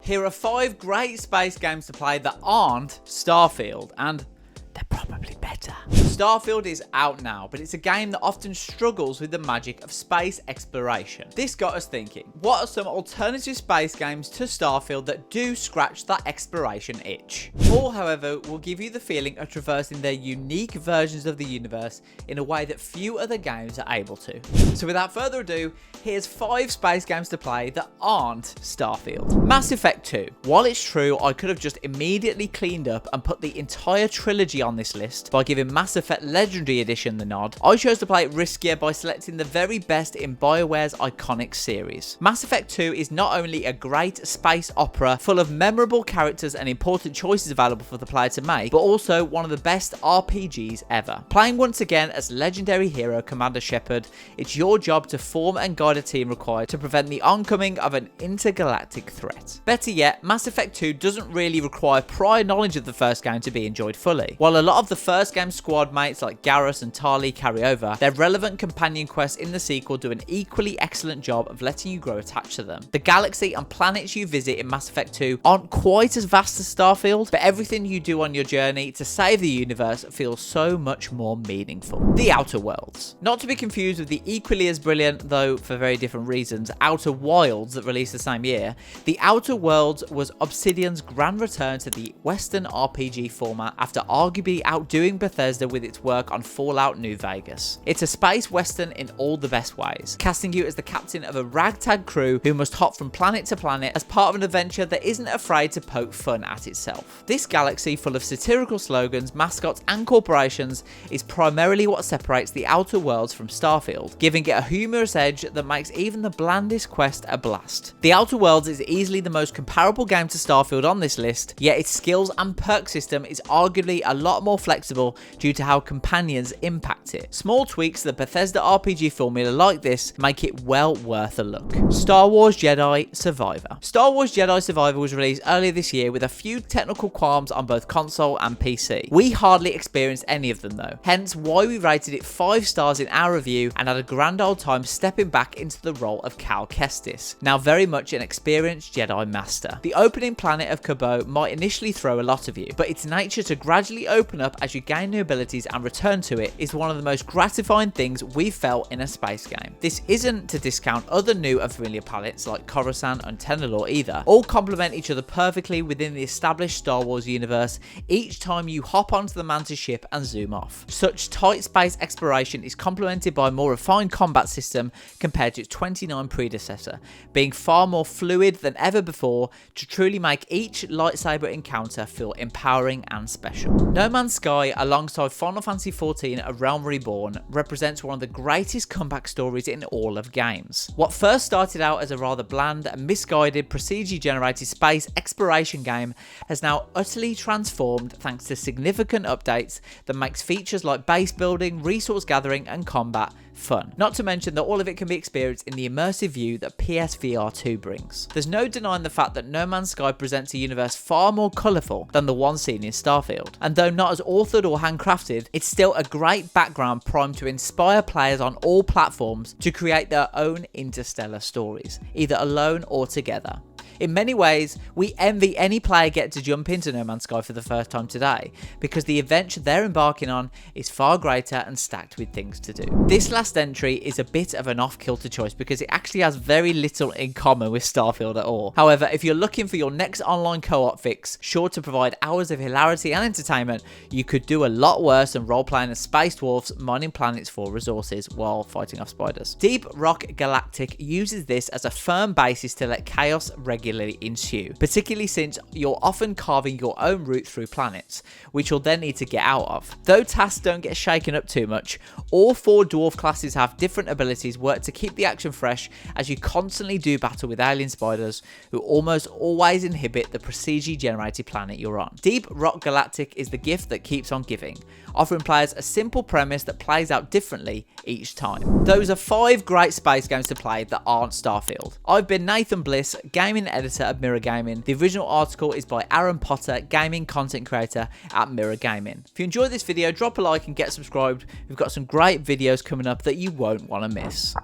Here are 5 great space games to play that aren't Starfield, and they're probably better. Starfield is out now, but it's a game that often struggles with the magic of space exploration. This got us thinking, what are some alternative space games to Starfield that do scratch that exploration itch? All, however, will give you the feeling of traversing their unique versions of the universe in a way that few other games are able to. So without further ado, here's 5 space games to play that aren't Starfield. Mass Effect 2. While it's true I could have just immediately cleaned up and put the entire trilogy on this list by giving Mass Effect Legendary Edition the nod, I chose to play it riskier by selecting the very best in BioWare's iconic series. Mass Effect 2 is not only a great space opera full of memorable characters and important choices available for the player to make, but also one of the best RPGs ever. Playing once again as legendary hero Commander Shepard, it's your job to form and guide a team required to prevent the oncoming of an intergalactic threat. Better yet, Mass Effect 2 doesn't really require prior knowledge of the first game to be enjoyed fully. While a lot of the first game's squad mates like Garrus and Tali carry over, their relevant companion quests in the sequel do an equally excellent job of letting you grow attached to them. The galaxy and planets you visit in Mass Effect 2 aren't quite as vast as Starfield, but everything you do on your journey to save the universe feels so much more meaningful. The Outer Worlds. Not to be confused with the equally as brilliant, though for very different reasons, Outer Wilds that released the same year, The Outer Worlds was Obsidian's grand return to the Western RPG format after arguably outdoing Bethesda with its work on Fallout New Vegas. It's a space western in all the best ways, casting you as the captain of a ragtag crew who must hop from planet to planet as part of an adventure that isn't afraid to poke fun at itself. This galaxy full of satirical slogans, mascots and corporations is primarily what separates The Outer Worlds from Starfield, giving it a humorous edge that makes even the blandest quest a blast. The Outer Worlds is easily the most comparable game to Starfield on this list, yet its skills and perk system is arguably a lot more flexible due to how companions impact it. Small tweaks to the Bethesda RPG formula like this make it well worth a look. Star Wars Jedi Survivor. Star Wars Jedi Survivor was released earlier this year with a few technical qualms on both console and PC. We hardly experienced any of them though, hence why we rated it 5 stars in our review and had a grand old time stepping back into the role of Cal Kestis, now very much an experienced Jedi Master. The opening planet of Cabo might initially throw a lot of you, but its nature to gradually open up as you gain new abilities and return to it is one of the most gratifying things we've felt in a space game. This isn't to discount other new and familiar palettes like Coruscant and Tenalor either. All complement each other perfectly within the established Star Wars universe each time you hop onto the Mantis ship and zoom off. Such tight space exploration is complemented by a more refined combat system compared to its 29 predecessor, being far more fluid than ever before to truly make each lightsaber encounter feel empowering and special. No Man's Sky, alongside Final Fantasy XIV A Realm Reborn, represents one of the greatest comeback stories in all of games. What first started out as a rather bland and misguided procedurally generated space exploration game has now utterly transformed thanks to significant updates that makes features like base building, resource gathering and combat fun. Not to mention that all of it can be experienced in the immersive view that PSVR 2 brings. There's no denying the fact that No Man's Sky presents a universe far more colourful than the one seen in Starfield, and though not as authored or handcrafted, it's still a great background primed to inspire players on all platforms to create their own interstellar stories, either alone or together. In many ways, we envy any player get to jump into No Man's Sky for the first time today, because the adventure they're embarking on is far greater and stacked with things to do. This last entry is a bit of an off-kilter choice because it actually has very little in common with Starfield at all. However, if you're looking for your next online co-op fix, sure to provide hours of hilarity and entertainment, you could do a lot worse than role-playing as space dwarfs mining planets for resources while fighting off spiders. Deep Rock Galactic uses this as a firm basis to let chaos regularly ensue, particularly since you're often carving your own route through planets, which you'll then need to get out of. Though tasks don't get shaken up too much, all 4 dwarf classes have different abilities work to keep the action fresh as you constantly do battle with alien spiders who almost always inhabit the procedurally generated planet you're on. Deep Rock Galactic is the gift that keeps on giving, offering players a simple premise that plays out differently each time. Those are 5 great space games to play that aren't Starfield. I've been Nathan Bliss, gaming editor of Mirror Gaming. The original article is by Aaron Potter, gaming content creator at Mirror Gaming. If you enjoyed this video, drop a like and get subscribed. We've got some great videos coming up that you won't want to miss.